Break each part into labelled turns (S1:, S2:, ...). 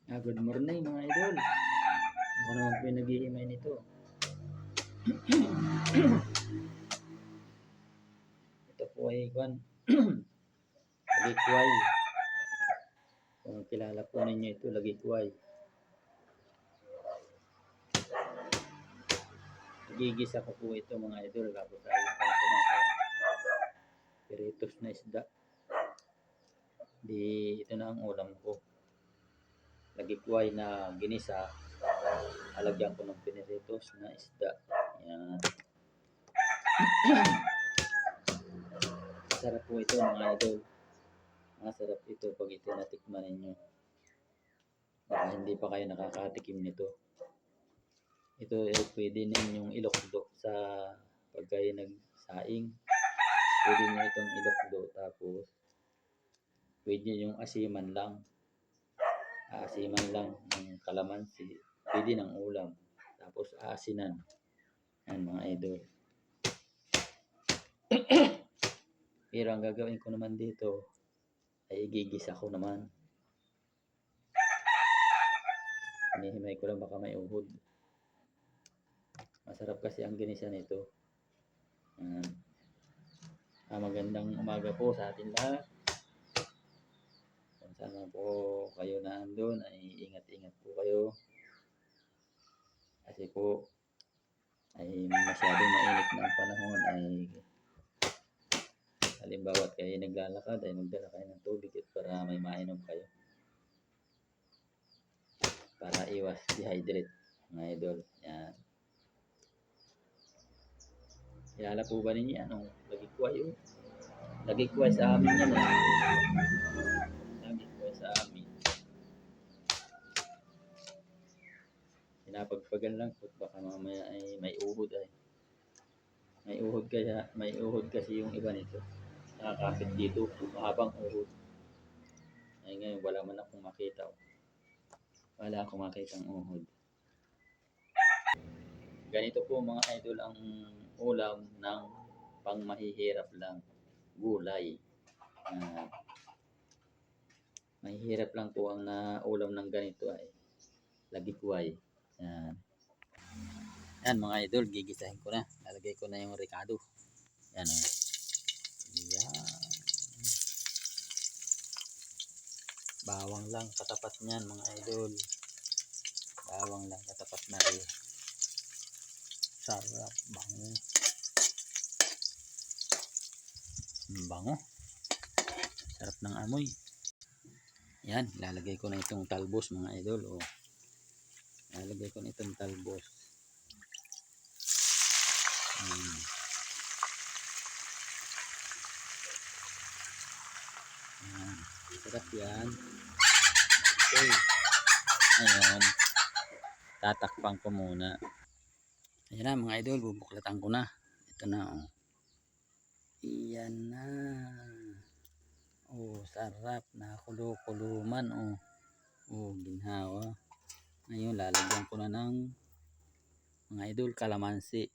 S1: Good morning mga idol. Ako naman po yung naghihimay nito. Ito po ay lagikway. Kung kilala po ninyo ito, lagikway. Gigisa ko po ito mga idol. Tapos ay piritos na isda. Ito na ang ulam ko. Lagikway na ginisa. Alagyan ko ng piniritos na isda. Yan. Sarap po ito mga idol. Masarap ito pag ito natikman ninyo. Baka hindi pa kayo nakakatikim nito. Ito ay pwede ninyong ilokdo sa pag kayo nagsaing. Pwede nyo itong ilokdo tapos pwede yung asiman lang. Asiman lang ng kalamansi. Pwede ng ulam. Tapos aasinan. Yan mga idol. Pero ang gagawin ko naman dito ay igigisa ko naman. Hinihimay ko lang baka may uhod. Masarap kasi ang ginisa nito. Magandang umaga po sa atin lahat. Kung saan po kayo na andun ay ingat-ingat po kayo. Kasi po ay masyadong mainit na ang panahon ay halimbawa at kayo naglalakad ay magdala kayo ng tubig para may mainom kayo. Para iwas dehydrate mga idol. Yan. Kilala po ba ninyo yan? Lagikway yun. Lagikway sa amin yan. Lagikway sa amin. Pinapagpagan lang po baka mamaya ay may uhod ay. May uhod kasi yung iba nito. Nakakapit dito, mahabang uhod. Ay ngayon wala man akong makita. Wala akong makitang uhod. Ganito po mga idol ang ulam ng pang mahihirap lang. Gulay. Mahihirap lang po ang ulam ng ganito ay lagikway. Yan mga idol, gigisahin ko na. Lalagay ko na yung ricado. Yan. Yan. Bawang lang katapat niyan mga idol. Bawang lang katapat na rin. Sarap, bango. Bango. Sarap ng amoy. Yan, lalagay ko na itong talbos mga idol. Lalagay ko na itong talbos. Sarap yan. Okay. Ayan. Tatakpan ko muna. Ayan na mga idol, bubuklatan ko na. Ito na Iyan na. Sarap. Nakulo-kuluman ginhawa. Ngayon lalagyan ko na ng mga idol kalamansi.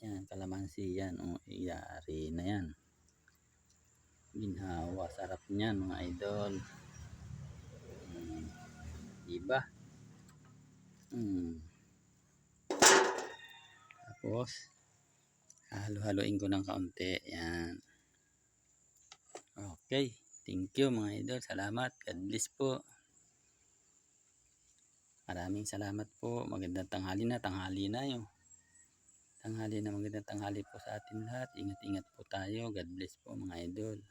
S1: Yan, kalamansi yan. Iyari na yan. Ginhawa. Sarap niyan mga idol. Diba? Tapos halo-haloin ko ng kaunti. Yan. Okay. Thank you mga idol. Salamat. God bless po. Maraming salamat po. Magandang tanghali na. Tanghali na yun. Magandang tanghali po sa atin lahat. Ingat-ingat po tayo. God bless po mga idol.